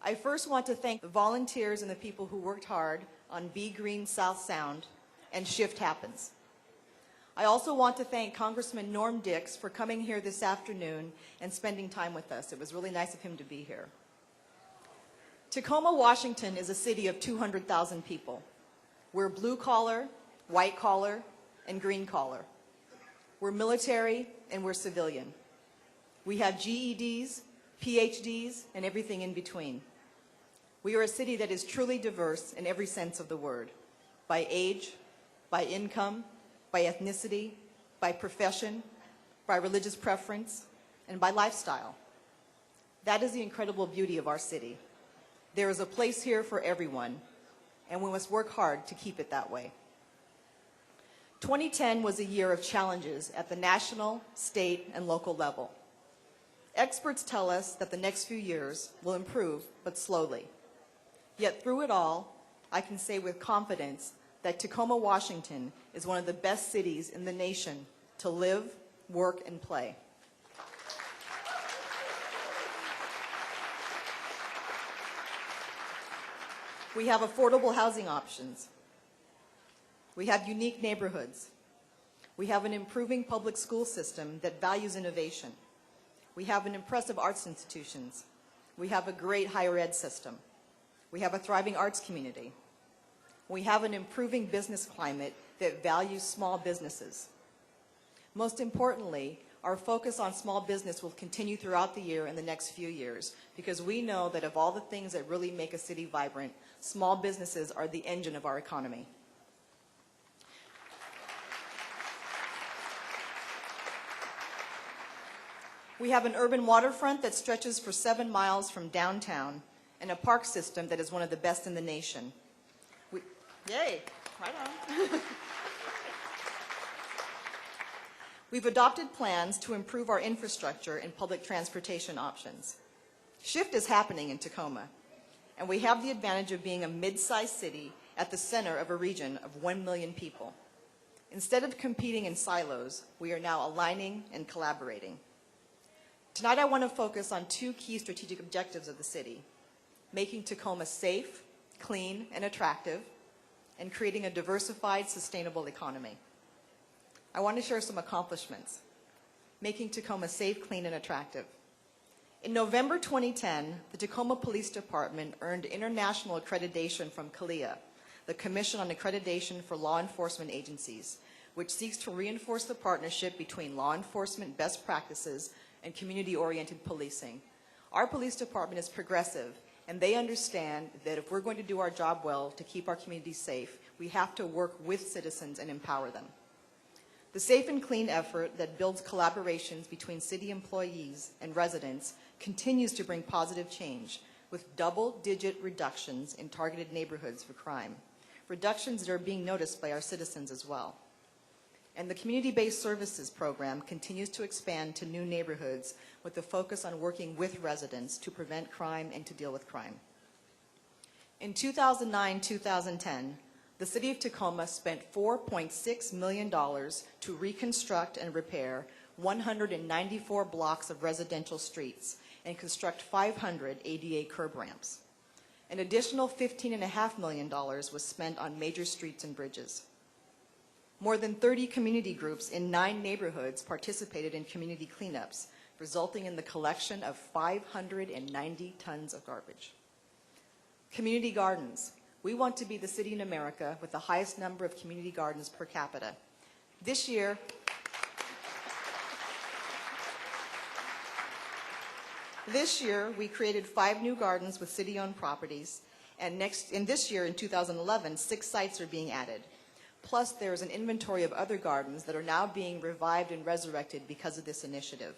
I first want to thank the volunteers and the people who worked hard on Be Green South Sound and Shift Happens. I also want to thank Congressman Norm Dix for coming here this afternoon and spending time with us. It was really nice of him to be here. Tacoma, Washington is a city of 200,000 people. We're blue collar, white collar, and green collar. We're military and we're civilian. We have GEDs, PhDs, and everything in between. We are a city that is truly diverse in every sense of the word, by age, by income, by ethnicity, by profession, by religious preference, and by lifestyle. That is the incredible beauty of our city. There is a place here for everyone, and we must work hard to keep it that way. 2010 was a year of challenges at the national, state, and local level. Experts tell us that the next few years will improve, but slowly. Yet through it all, I can say with confidence that Tacoma, Washington is one of the best cities in the nation to live, work, and play. We have affordable housing options. We have unique neighborhoods. We have an improving public school system that values innovation. We have an impressive arts institutions. We have a great higher ed system. We have a thriving arts community. We have an improving business climate that values small businesses. Most importantly, our focus on small business will continue throughout the year and the next few years because we know that of all the things that really make a city vibrant, small businesses are the engine of our economy. We have an urban waterfront that stretches for 7 miles from downtown and a park system that is one of the best in the nation. Yay, right on. We've adopted plans to improve our infrastructure and public transportation options. Shift is happening in Tacoma, and we have the advantage of being a mid-sized city at the center of a region of 1 million people. Instead of competing in silos, we are now aligning and collaborating. Tonight I want to focus on 2 key strategic objectives of the city: making Tacoma safe, clean, and attractive, and creating a diversified, sustainable economy. I want to share some accomplishments. Making Tacoma safe, clean, and attractive. In November 2010, the Tacoma Police Department earned international accreditation from CALEA, the Commission on Accreditation for Law Enforcement Agencies, which seeks to reinforce the partnership between law enforcement best practices and community-oriented policing. Our police department is progressive, and they understand that if we're going to do our job well to keep our communities safe, we have to work with citizens and empower them. The Safe and Clean effort that builds collaborations between city employees and residents continues to bring positive change, with double-digit reductions in targeted neighborhoods for crime, reductions that are being noticed by our citizens as well. And the Community-Based Services program continues to expand to new neighborhoods with a focus on working with residents to prevent crime and to deal with crime. In 2009-2010, the City of Tacoma spent $4.6 million to reconstruct and repair 194 blocks of residential streets and construct 500 ADA curb ramps. An additional $15.5 million was spent on major streets and bridges. More than 30 community groups in 9 neighborhoods participated in community cleanups, resulting in the collection of 590 tons of garbage. Community gardens. We want to be the city in America with the highest number of community gardens per capita. This year, we created 5 new gardens with city-owned properties, and this year, in 2011, 6 sites are being added. Plus, there is an inventory of other gardens that are now being revived and resurrected because of this initiative.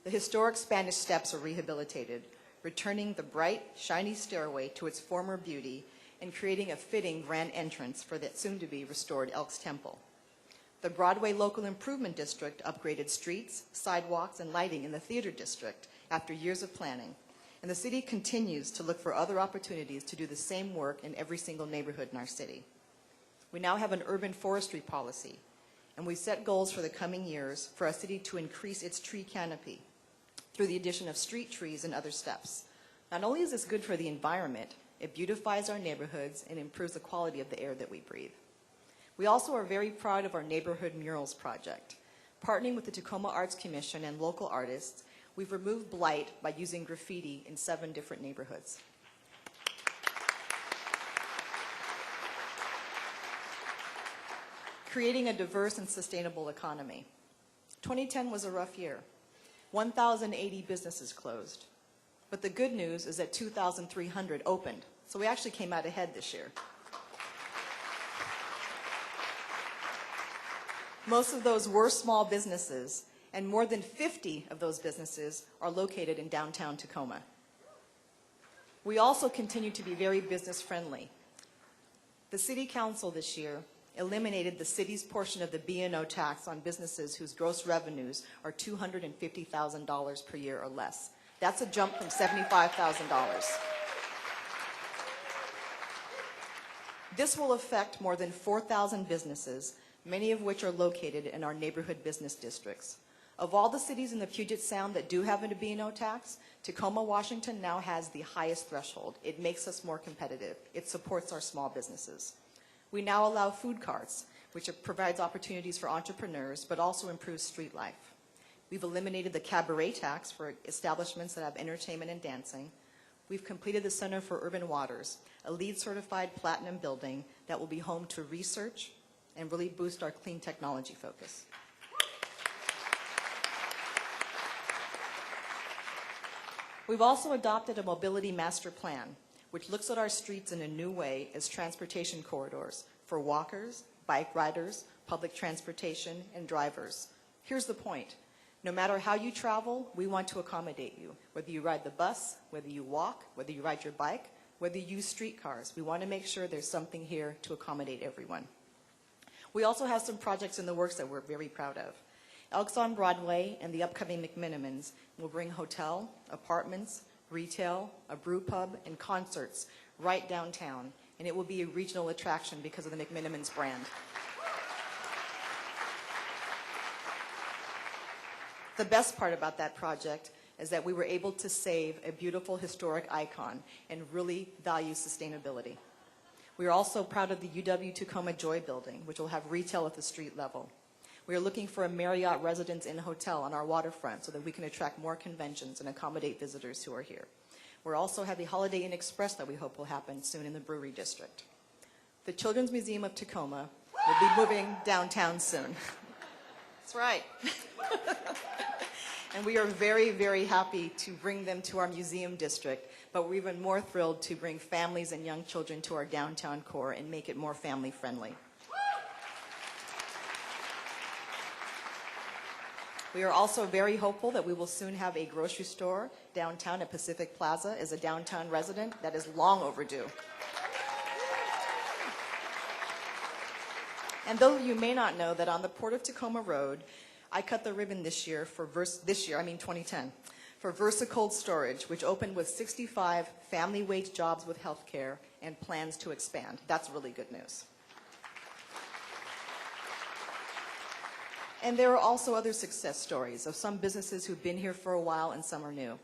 The historic Spanish Steps are rehabilitated, returning the bright, shiny stairway to its former beauty and creating a fitting grand entrance for the soon-to-be restored Elks Temple. The Broadway Local Improvement District upgraded streets, sidewalks, and lighting in the Theater District after years of planning, and the city continues to look for other opportunities to do the same work in every single neighborhood in our city. We now have an urban forestry policy, and we set goals for the coming years for our city to increase its tree canopy through the addition of street trees and other steps. Not only is this good for the environment, it beautifies our neighborhoods and improves the quality of the air that we breathe. We also are very proud of our Neighborhood Murals project. Partnering with the Tacoma Arts Commission and local artists, we've removed blight by using graffiti in 7 different neighborhoods. Creating a diverse and sustainable economy. 2010 was a rough year. 1,080 businesses closed. But the good news is that 2,300 opened, so we actually came out ahead this year. Most of those were small businesses, and more than 50 of those businesses are located in downtown Tacoma. We also continue to be very business-friendly. The City Council this year eliminated the city's portion of the B&O tax on businesses whose gross revenues are $250,000 per year or less. That's a jump from $75,000. This will affect more than 4,000 businesses, many of which are located in our neighborhood business districts. Of all the cities in the Puget Sound that do have a B&O tax, Tacoma, Washington now has the highest threshold. It makes us more competitive. It supports our small businesses. We now allow food carts, which provides opportunities for entrepreneurs, but also improves street life. We've eliminated the cabaret tax for establishments that have entertainment and dancing. We've completed the Center for Urban Waters, a LEED-certified platinum building that will be home to research and really boost our clean technology focus. We've also adopted a mobility master plan, which looks at our streets in a new way as transportation corridors for walkers, bike riders, public transportation, and drivers. Here's the point. No matter how you travel, we want to accommodate you. Whether you ride the bus, whether you walk, whether you ride your bike, whether you use streetcars, we want to make sure there's something here to accommodate everyone. We also have some projects in the works that we're very proud of. Elks on Broadway and the upcoming McMinimans will bring hotel, apartments, retail, a brew pub, and concerts right downtown, and it will be a regional attraction because of the McMinimans brand. The best part about that project is that we were able to save a beautiful historic icon and really value sustainability. We are also proud of the UW Tacoma Joy building, which will have retail at the street level. We are looking for a Marriott Residence Inn hotel on our waterfront so that we can attract more conventions and accommodate visitors who are here. We also have the Holiday Inn Express that we hope will happen soon in the Brewery District. The Children's Museum of Tacoma will be moving downtown soon. That's right. And we are very, very happy to bring them to our museum district, but we're even more thrilled to bring families and young children to our downtown core and make it more family friendly. We are also very hopeful that we will soon have a grocery store downtown at Pacific Plaza. As a downtown resident, that is long overdue. And though you may not know that on the Port of Tacoma Road, I cut the ribbon this year for 2010, for VersaCold Storage, which opened with 65 family wage jobs with healthcare and plans to expand. That's really good news. And there are also other success stories of some businesses who've been here for a while and some are new.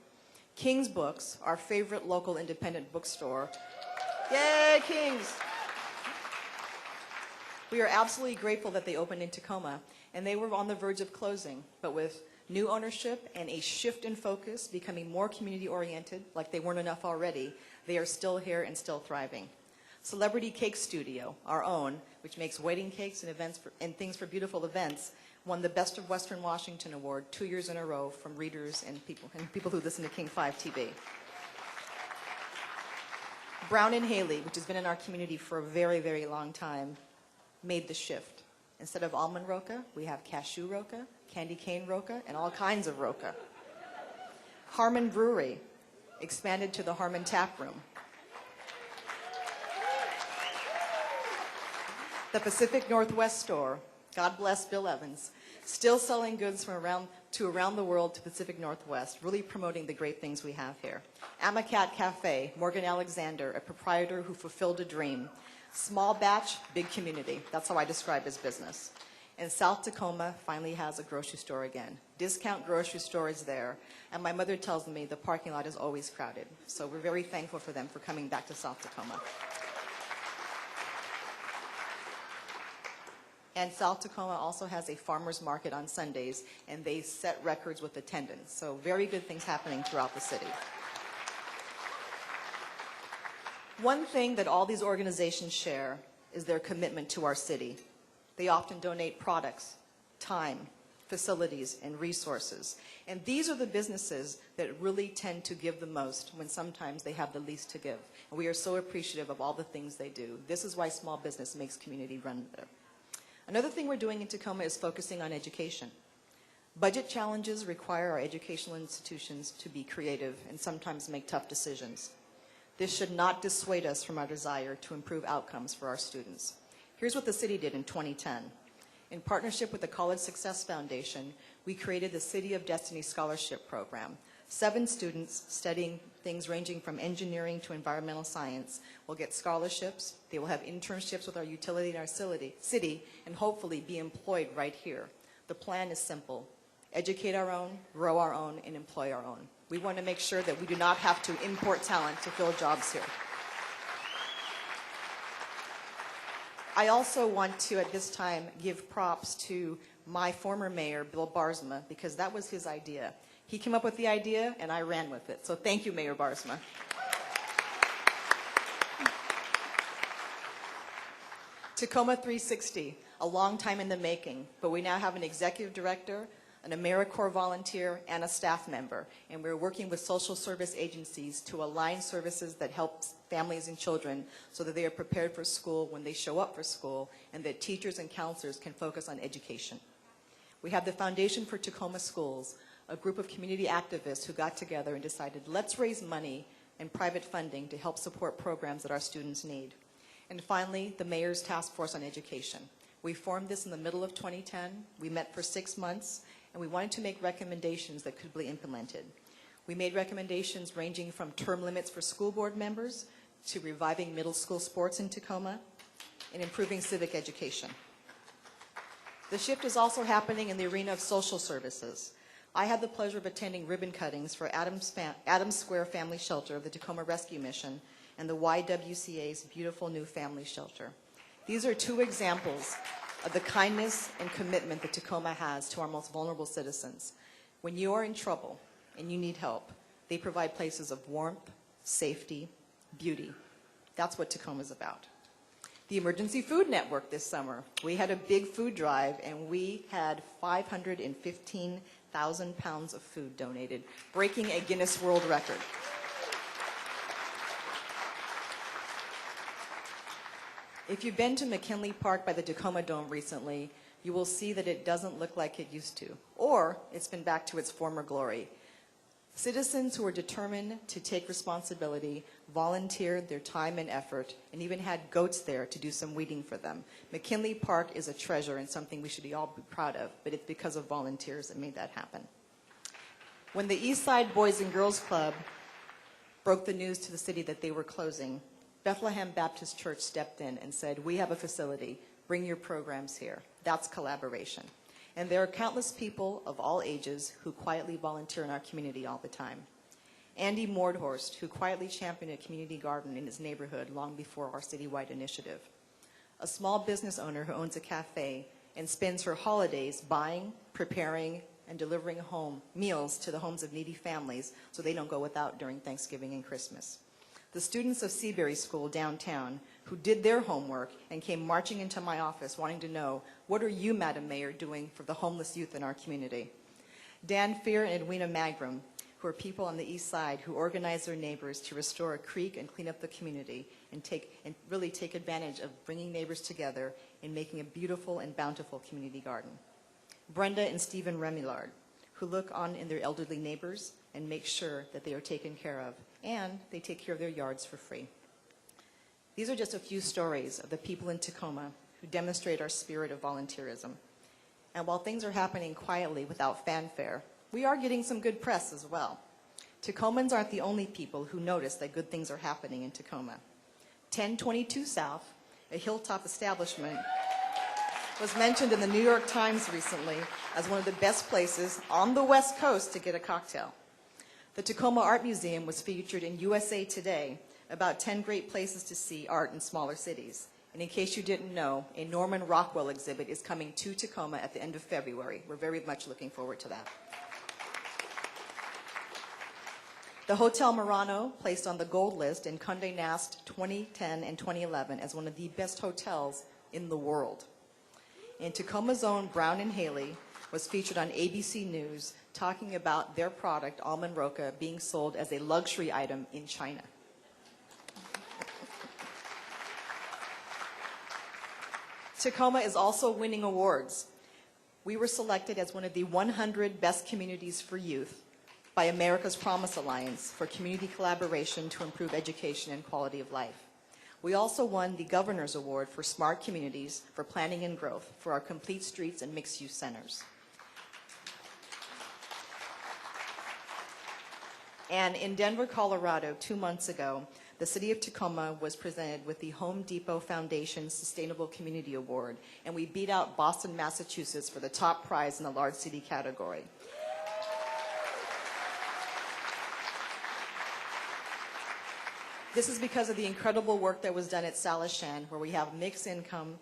King's Books, our favorite local independent bookstore. Yay, King's! We are absolutely grateful that they opened in Tacoma, and they were on the verge of closing, but with new ownership and a shift in focus, becoming more community-oriented, like they weren't enough already, they are still here and still thriving. Celebrity Cake Studio, our own, which makes wedding cakes and events and things for beautiful events, won the Best of Western Washington Award 2 years in a row from readers and people who listen to King 5 TV. Brown and Haley, which has been in our community for a very, very long time, made the shift. Instead of almond roca, we have cashew roca, candy cane roca, and all kinds of roca. Harmon Brewery expanded to the Harmon Tap Room. The Pacific Northwest store, God bless Bill Evans, still selling goods from around the world to Pacific Northwest, really promoting the great things we have here. Amacat Cafe, Morgan Alexander, a proprietor who fulfilled a dream. Small batch, big community. That's how I describe his business. And South Tacoma finally has a grocery store again. Discount grocery store is there. And my mother tells me the parking lot is always crowded. So we're very thankful for them for coming back to South Tacoma. And South Tacoma also has a farmer's market on Sundays, and they set records with attendance. So very good things happening throughout the city. One thing that all these organizations share is their commitment to our city. They often donate products, time, facilities, and resources. And these are the businesses that really tend to give the most when sometimes they have the least to give. And we are so appreciative of all the things they do. This is why small business makes community run better. Another thing we're doing in Tacoma is focusing on education. Budget challenges require our educational institutions to be creative and sometimes make tough decisions. This should not dissuade us from our desire to improve outcomes for our students. Here's what the city did in 2010. In partnership with the College Success Foundation, we created the City of Destiny Scholarship Program. 7 students studying things ranging from engineering to environmental science will get scholarships. They will have internships with our utility in our city and hopefully be employed right here. The plan is simple. Educate our own, grow our own, and employ our own. We want to make sure that we do not have to import talent to fill jobs here. I also want to, at this time, give props to my former mayor, Bill Barsma, because that was his idea. He came up with the idea, and I ran with it. So thank you, Mayor Barsma. Tacoma 360, a long time in the making, but we now have an executive director, an AmeriCorps volunteer, and a staff member. And we're working with social service agencies to align services that help families and children so that they are prepared for school when they show up for school, and that teachers and counselors can focus on education. We have the Foundation for Tacoma Schools, a group of community activists who got together and decided, let's raise money and private funding to help support programs that our students need. And finally, the Mayor's Task Force on Education. We formed this in the middle of 2010. We met for 6 months, and we wanted to make recommendations that could be implemented. We made recommendations ranging from term limits for school board members to reviving middle school sports in Tacoma and improving civic education. The shift is also happening in the arena of social services. I had the pleasure of attending ribbon cuttings for Adams Square Family Shelter of the Tacoma Rescue Mission and the YWCA's beautiful new family shelter. These are 2 examples of the kindness and commitment that Tacoma has to our most vulnerable citizens. When you are in trouble and you need help, they provide places of warmth, safety, beauty. That's what Tacoma is about. The Emergency Food Network this summer, we had a big food drive, and we had 515,000 pounds of food donated, breaking a Guinness World Record. If you've been to McKinley Park by the Tacoma Dome recently, you will see that it doesn't look like it used to, or it's been back to its former glory. Citizens who are determined to take responsibility volunteered their time and effort and even had goats there to do some weeding for them. McKinley Park is a treasure and something we should all be proud of, but it's because of volunteers that made that happen. When the Eastside Boys and Girls Club broke the news to the city that they were closing, Bethlehem Baptist Church stepped in and said, we have a facility, bring your programs here. That's collaboration. And there are countless people of all ages who quietly volunteer in our community all the time. Andy Mordhorst, who quietly championed a community garden in his neighborhood long before our citywide initiative. A small business owner who owns a cafe and spends her holidays buying, preparing, and delivering home meals to the homes of needy families so they don't go without during Thanksgiving and Christmas. The students of Seabury School downtown who did their homework and came marching into my office wanting to know, what are you, Madam Mayor, doing for the homeless youth in our community? Dan Fear and Edwina Magram, who are people on the east side who organize their neighbors to restore a creek and clean up the community and really take advantage of bringing neighbors together and making a beautiful and bountiful community garden. Brenda and Stephen Remillard, who look on in their elderly neighbors and make sure that they are taken care of, and they take care of their yards for free. These are just a few stories of the people in Tacoma who demonstrate our spirit of volunteerism. And while things are happening quietly without fanfare, we are getting some good press as well. Tacomans aren't the only people who notice that good things are happening in Tacoma. 1022 South, a hilltop establishment was mentioned in the New York Times recently as one of the best places on the West Coast to get a cocktail. The Tacoma Art Museum was featured in USA Today about 10 great places to see art in smaller cities. And in case you didn't know, a Norman Rockwell exhibit is coming to Tacoma at the end of February. We're very much looking forward to that. The Hotel Murano, placed on the gold list in Condé Nast 2010 and 2011 as one of the best hotels in the world. And Tacoma's own Brown and Haley was featured on ABC News talking about their product, almond roca, being sold as a luxury item in China. Tacoma is also winning awards. We were selected as one of the 100 best communities for youth by America's Promise Alliance for community collaboration to improve education and quality of life. We also won the Governor's Award for Smart Communities for Planning and Growth for our complete streets and mixed-use centers. And in Denver, Colorado, 2 months ago, the City of Tacoma was presented with the Home Depot Foundation Sustainable Community Award, and we beat out Boston, Massachusetts for the top prize in the large city category. This is because of the incredible work that was done at Salishan, where we have mixed income,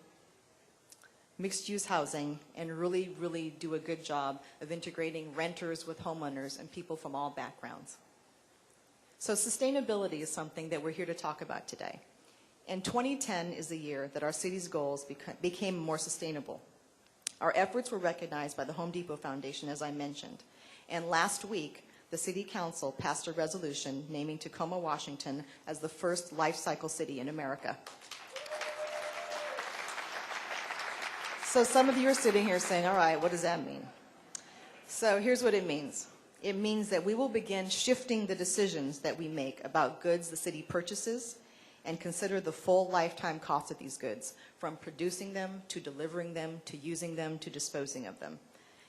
mixed-use housing, and really do a good job of integrating renters with homeowners and people from all backgrounds. So sustainability is something that we're here to talk about today. And 2010 is the year that our city's goals became more sustainable. Our efforts were recognized by the Home Depot Foundation, as I mentioned. And last week, the City Council passed a resolution naming Tacoma, Washington as the first life cycle city in America. So some of you are sitting here saying, all right, what does that mean? So here's what it means. It means that we will begin shifting the decisions that we make about goods the city purchases and consider the full lifetime cost of these goods, from producing them to delivering them to using them to disposing of them.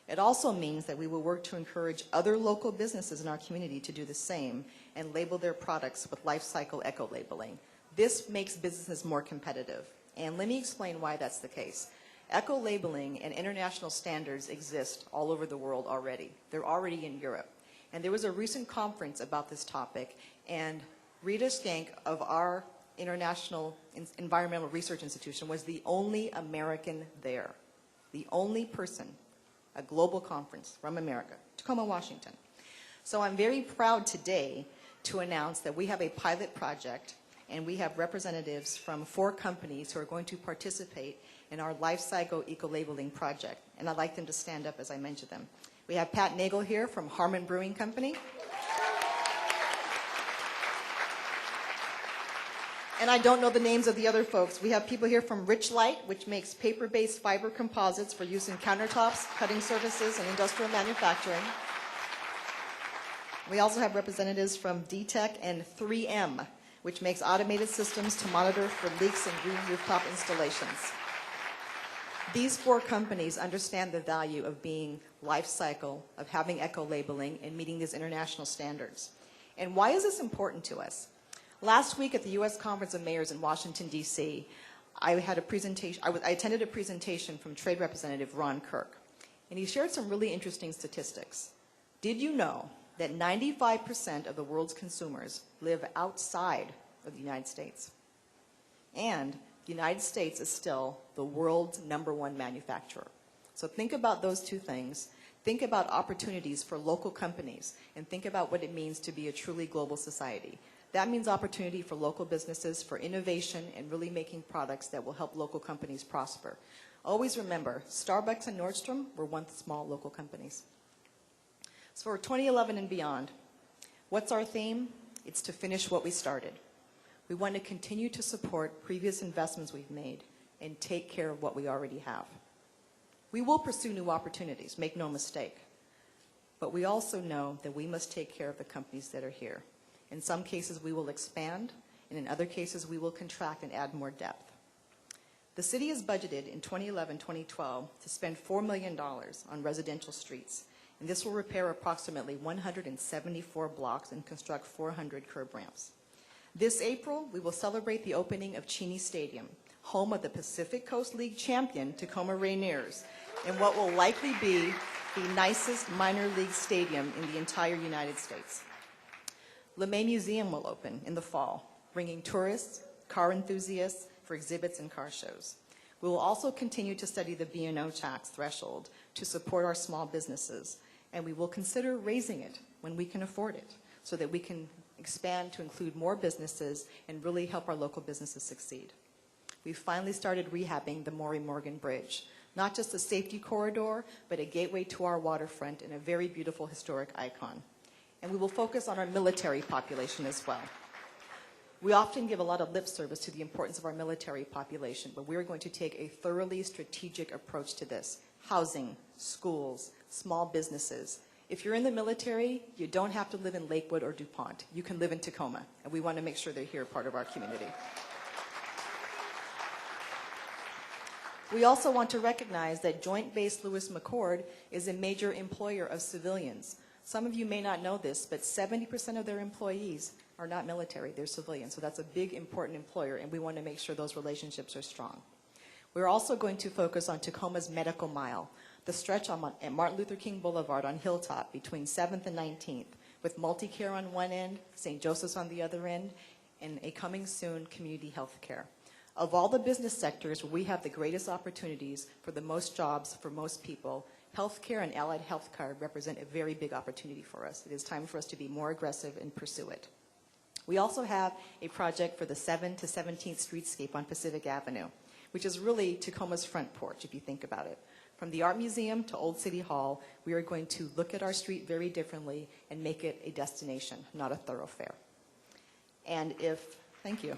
It also means that we will work to encourage other local businesses in our community to do the same and label their products with life cycle eco-labeling. This makes businesses more competitive. And let me explain why that's the case. Eco-labeling and international standards exist all over the world already. They're already in Europe. And there was a recent conference about this topic, and Rita Skank of our International Environmental Research Institution was the only American there. The only person, a global conference from America, Tacoma, Washington. So I'm very proud today to announce that we have a pilot project, and we have representatives from 4 companies who are going to participate in our life cycle eco-labeling project. And I'd like them to stand up as I mention them. We have Pat Nagel here from Harmon Brewing Company. And I don't know the names of the other folks. We have people here from Rich Light, which makes paper-based fiber composites for use in countertops, cutting surfaces, and industrial manufacturing. We also have representatives from DTEC and 3M, which makes automated systems to monitor for leaks in green rooftop installations. These 4 companies understand the value of being life cycle, of having eco-labeling, and meeting these international standards. And why is this important to us? Last week at the U.S. Conference of Mayors in Washington, D.C., I attended a presentation from Trade Representative Ron Kirk, and he shared some really interesting statistics. Did you know that 95% of the world's consumers live outside of the United States? And the United States is still the world's #1 manufacturer. So think about those 2 things. Think about opportunities for local companies, and think about what it means to be a truly global society. That means opportunity for local businesses, for innovation, and really making products that will help local companies prosper. Always remember, Starbucks and Nordstrom were once small local companies. So for 2011 and beyond, what's our theme? It's to finish what we started. We want to continue to support previous investments we've made and take care of what we already have. We will pursue new opportunities, make no mistake. But we also know that we must take care of the companies that are here. In some cases, we will expand, and in other cases, we will contract and add more depth. The city is budgeted in 2011-2012 to spend $4 million on residential streets, and this will repair approximately 174 blocks and construct 400 curb ramps. This April, we will celebrate the opening of Cheney Stadium, home of the Pacific Coast League champion Tacoma Rainiers, in what will likely be the nicest minor league stadium in the entire United States. LeMay Museum will open in the fall, bringing tourists, car enthusiasts for exhibits and car shows. We will also continue to study the B&O tax threshold to support our small businesses, and we will consider raising it when we can afford it so that we can expand to include more businesses and really help our local businesses succeed. We've finally started rehabbing the Maury Morgan Bridge, not just a safety corridor, but a gateway to our waterfront and a very beautiful historic icon. And we will focus on our military population as well. We often give a lot of lip service to the importance of our military population, but we're going to take a thoroughly strategic approach to this. Housing, schools, small businesses. If you're in the military, you don't have to live in Lakewood or DuPont. You can live in Tacoma, and we want to make sure they're here, part of our community. We also want to recognize that Joint Base Lewis McChord is a major employer of civilians. Some of you may not know this, but 70% of their employees are not military, they're civilians. So that's a big, important employer, and we want to make sure those relationships are strong. We're also going to focus on Tacoma's Medical Mile, the stretch at Martin Luther King Boulevard on Hilltop between 7th and 19th, with multi-care on one end, St. Joseph's on the other end, and a coming soon community health care. Of all the business sectors where we have the greatest opportunities for the most jobs for most people, healthcare and allied health care represent a very big opportunity for us. It is time for us to be more aggressive and pursue it. We also have a project for the 7th to 17th streetscape on Pacific Avenue, which is really Tacoma's front porch, if you think about it. From the Art Museum to Old City Hall, we are going to look at our street very differently and make it a destination, not a thoroughfare. And thank you.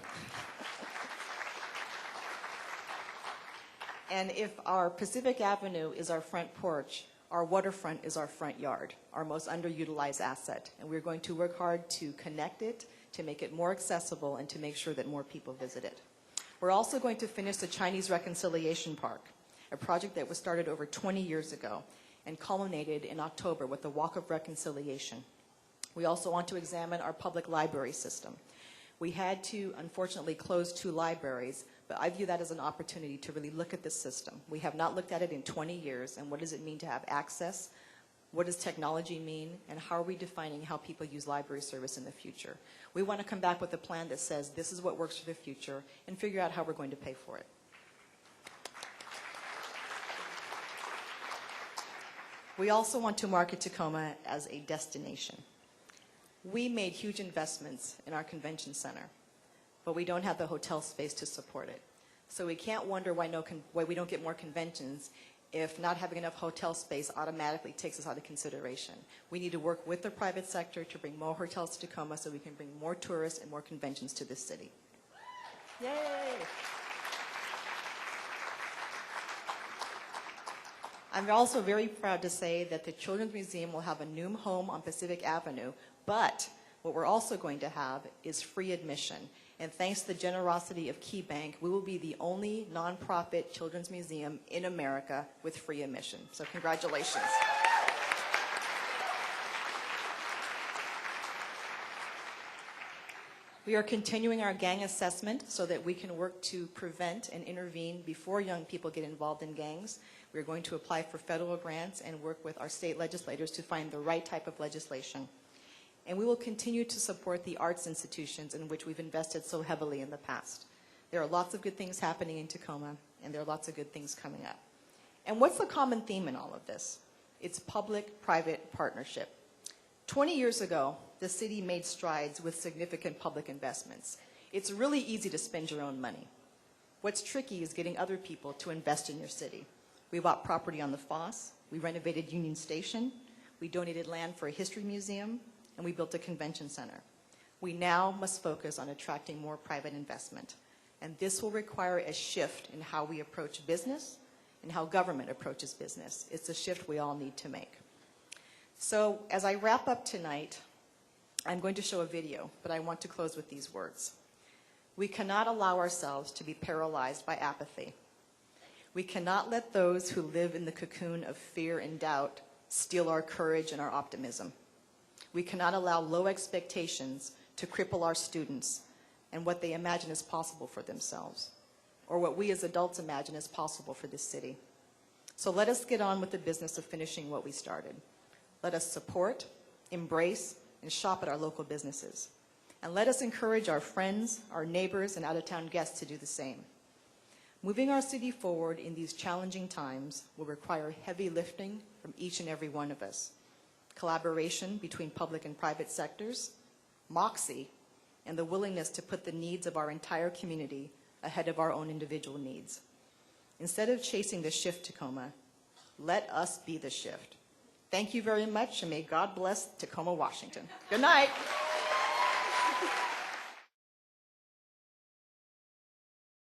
And if our Pacific Avenue is our front porch, our waterfront is our front yard, our most underutilized asset. And we're going to work hard to connect it, to make it more accessible, and to make sure that more people visit it. We're also going to finish the Chinese Reconciliation Park, a project that was started over 20 years ago and culminated in October with the Walk of Reconciliation. We also want to examine our public library system. We had to, unfortunately, close 2 libraries, but I view that as an opportunity to really look at this system. We have not looked at it in 20 years, and what does it mean to have access? What does technology mean? And how are we defining how people use library service in the future? We want to come back with a plan that says this is what works for the future and figure out how we're going to pay for it. We also want to market Tacoma as a destination. We made huge investments in our convention center, but we don't have the hotel space to support it. So we can't wonder why we don't get more conventions if not having enough hotel space automatically takes us out of consideration. We need to work with the private sector to bring more hotels to Tacoma so we can bring more tourists and more conventions to this city. Yay! I'm also very proud to say that the Children's Museum will have a new home on Pacific Avenue, but what we're also going to have is free admission. And thanks to the generosity of Key Bank, we will be the only nonprofit children's museum in America with free admission. So congratulations. We are continuing our gang assessment so that we can work to prevent and intervene before young people get involved in gangs. We're going to apply for federal grants and work with our state legislators to find the right type of legislation. And we will continue to support the arts institutions in which we've invested so heavily in the past. There are lots of good things happening in Tacoma, and there are lots of good things coming up. And what's the common theme in all of this? It's public-private partnership. 20 years ago, the city made strides with significant public investments. It's really easy to spend your own money. What's tricky is getting other people to invest in your city. We bought property on the Foss, we renovated Union Station, we donated land for a history museum, and we built a convention center. We now must focus on attracting more private investment. And this will require a shift in how we approach business and how government approaches business. It's a shift we all need to make. So as I wrap up tonight, I'm going to show a video, but I want to close with these words. We cannot allow ourselves to be paralyzed by apathy. We cannot let those who live in the cocoon of fear and doubt steal our courage and our optimism. We cannot allow low expectations to cripple our students and what they imagine is possible for themselves, or what we as adults imagine is possible for this city. So let us get on with the business of finishing what we started. Let us support, embrace, and shop at our local businesses. And let us encourage our friends, our neighbors, and out-of-town guests to do the same. Moving our city forward in these challenging times will require heavy lifting from each and every one of us. Collaboration between public and private sectors, moxie, and the willingness to put the needs of our entire community ahead of our own individual needs. Instead of chasing the shift, Tacoma, let us be the shift. Thank you very much, and may God bless Tacoma, Washington. Good night.